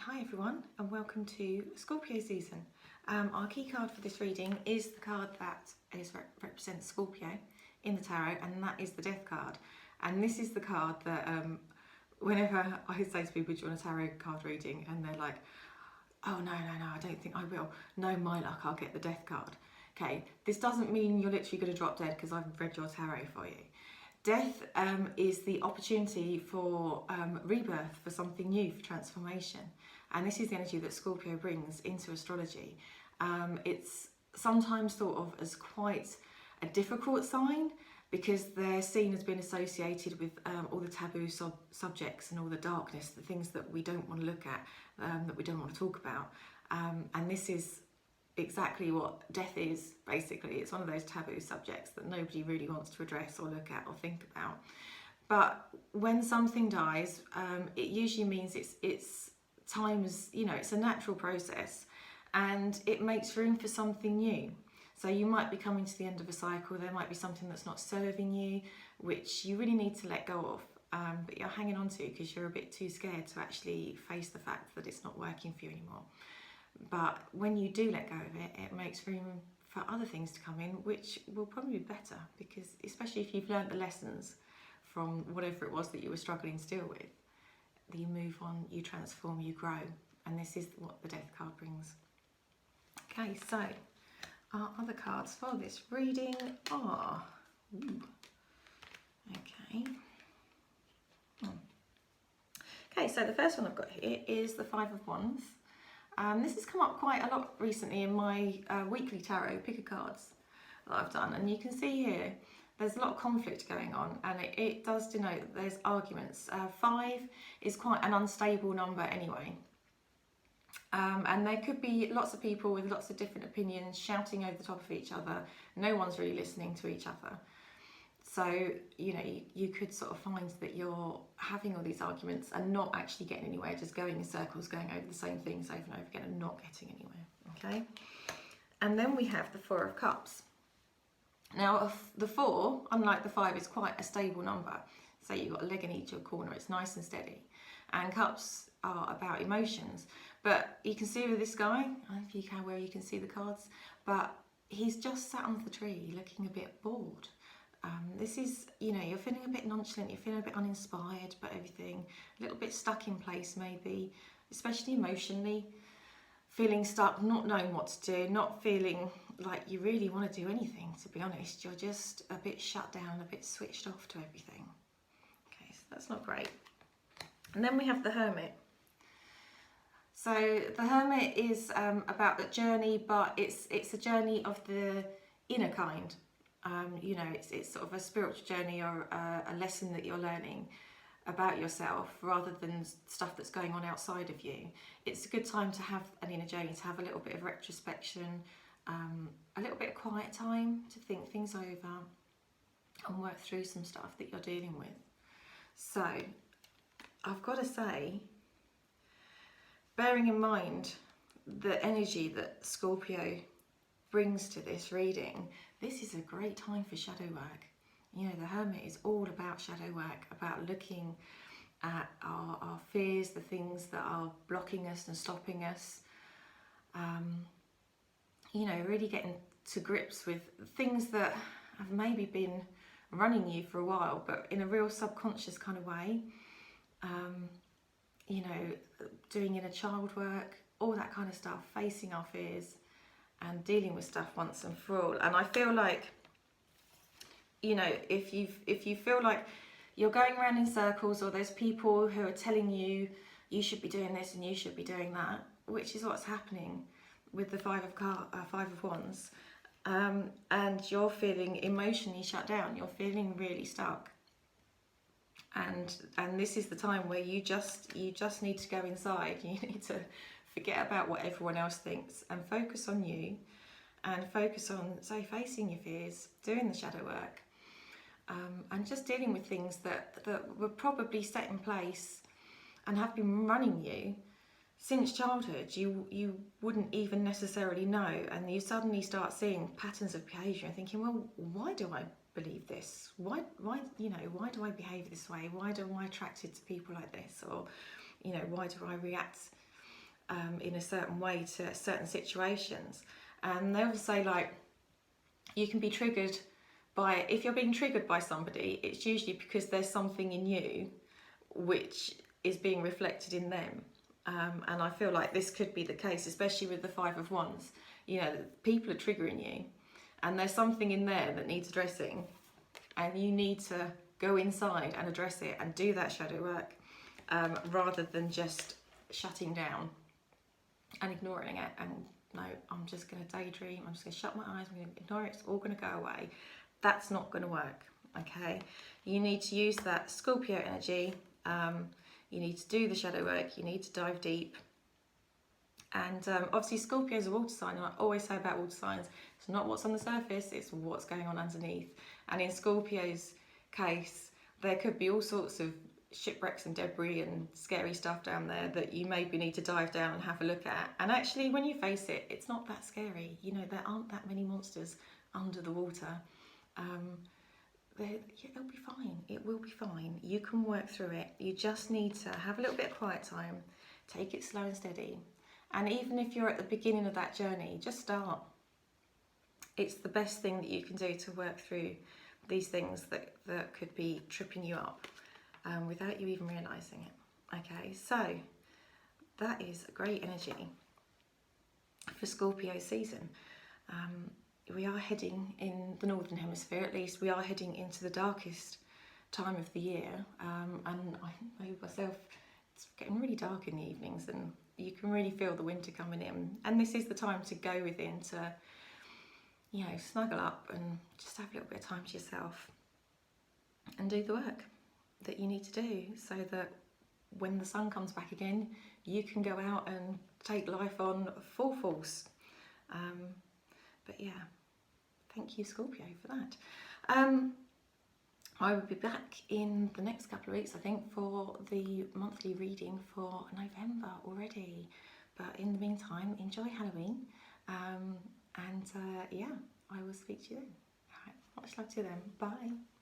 Hi everyone and welcome to Scorpio season. Our key card for this reading is the card that represents Scorpio in the tarot, and that is the Death card. And this is the card that whenever I say to people, do you want a tarot card reading? And they're like, oh no, I don't think I will. No, my luck, I'll get the Death card. Okay, this doesn't mean you're literally going to drop dead because I've read your tarot for you. Death is the opportunity for rebirth, for something new, for transformation. And this is the energy that Scorpio brings into astrology. It's sometimes thought of as quite a difficult sign because they're seen as being associated with all the taboo subjects and all the darkness, the things that we don't want to look at, that we don't want to talk about. And this is exactly what death is, basically. It's one of those taboo subjects that nobody really wants to address or look at or think about. But when something dies, it usually means it's times, it's a natural process and it makes room for something new. So you might be coming to the end of a cycle, there might be something that's not serving you, which you really need to let go of, but you're hanging on to because you're a bit too scared to actually face the fact that it's not working for you anymore. But when you do let go of it, it makes room for other things to come in, which will probably be better, because especially if you've learned the lessons from whatever it was that you were struggling to deal with, you move on, you transform, you grow, and this is what the Death card brings. Okay, so our other cards for this reading are, Okay, so the first one I've got here is the Five of Wands. This has come up quite a lot recently in my weekly tarot picker cards that I've done, and you can see here there's a lot of conflict going on, and it does denote that there's arguments. 5 is quite an unstable number anyway, and there could be lots of people with lots of different opinions shouting over the top of each other. No one's really listening to each other. So, you could sort of find that you're having all these arguments and not actually getting anywhere, just going in circles, going over the same things over and over again and not getting anywhere, okay? And then we have the Four of Cups. Now, the 4, unlike the 5, is quite a stable number. So you've got a leg in each corner, it's nice and steady. And cups are about emotions. But you can see with this guy, I don't know if you can, where you can see the cards, but he's just sat under the tree looking a bit bored. This is, you're feeling a bit nonchalant, you're feeling a bit uninspired by everything, a little bit stuck in place maybe, especially emotionally, feeling stuck, not knowing what to do, not feeling like you really want to do anything, to be honest. You're just a bit shut down, a bit switched off to everything. Okay, so that's not great. And then we have the Hermit. So the Hermit is about the journey, but it's a journey of the inner kind. It's sort of a spiritual journey or a lesson that you're learning about yourself rather than stuff that's going on outside of you. It's a good time to have an inner journey, to have a little bit of retrospection, a little bit of quiet time to think things over and work through some stuff that you're dealing with. So I've got to say, bearing in mind the energy that Scorpio brings to this reading, this is a great time for shadow work. The Hermit is all about shadow work, about looking at our fears, the things that are blocking us and stopping us. Really getting to grips with things that have maybe been running you for a while, but in a real subconscious kind of way. Doing inner child work, all that kind of stuff, facing our fears and dealing with stuff once and for all. And I feel like, if you feel like you're going around in circles, or there's people who are telling you you should be doing this and you should be doing that, which is what's happening with the Five of Wands, and you're feeling emotionally shut down, you're feeling really stuck, and this is the time where you just need to go inside. You need to forget about what everyone else thinks and focus on you, and focus on, say, facing your fears, doing the shadow work, and just dealing with things that were probably set in place and have been running you since childhood. You wouldn't even necessarily know, and you suddenly start seeing patterns of behaviour and thinking, well, why do I believe this? Why do I behave this way? Why am I attracted to people like this? Or, why do I react in a certain way to certain situations. And they often say, like, you can be triggered by, if you're being triggered by somebody, it's usually because there's something in you which is being reflected in them. And I feel like this could be the case, especially with the Five of Wands. You know, people are triggering you, and there's something in there that needs addressing, and you need to go inside and address it and do that shadow work, rather than just shutting down and ignoring it. And no, I'm just going to daydream, I'm just going to shut my eyes, I'm going to ignore it, it's all going to go away. That's not going to work, okay? You need to use that Scorpio energy. You need to do the shadow work, you need to dive deep. And obviously Scorpio is a water sign, and I always say about water signs, it's not what's on the surface, it's what's going on underneath. And in Scorpio's case, there could be all sorts of shipwrecks and debris and scary stuff down there that you maybe need to dive down and have a look at. And actually, when you face it, it's not that scary. You know, there aren't that many monsters under the water. It'll be fine. It will be fine. You can work through it. You just need to have a little bit of quiet time, take it slow and steady. And even if you're at the beginning of that journey, just start. It's the best thing that you can do to work through these things that could be tripping you up without you even realising it. Okay, so that is great energy for Scorpio season. We are heading, in the Northern Hemisphere at least, we are heading into the darkest time of the year. And I know myself, it's getting really dark in the evenings, and you can really feel the winter coming in. And this is the time to go within, to, you know, snuggle up and just have a little bit of time to yourself and do the work that you need to do, so that when the sun comes back again, you can go out and take life on full force. But yeah, thank you, Scorpio, for that. I will be back in the next couple of weeks, I think, for the monthly reading for November already. But in the meantime, enjoy Halloween. Yeah, I will speak to you then. All right, much love to you then. Bye.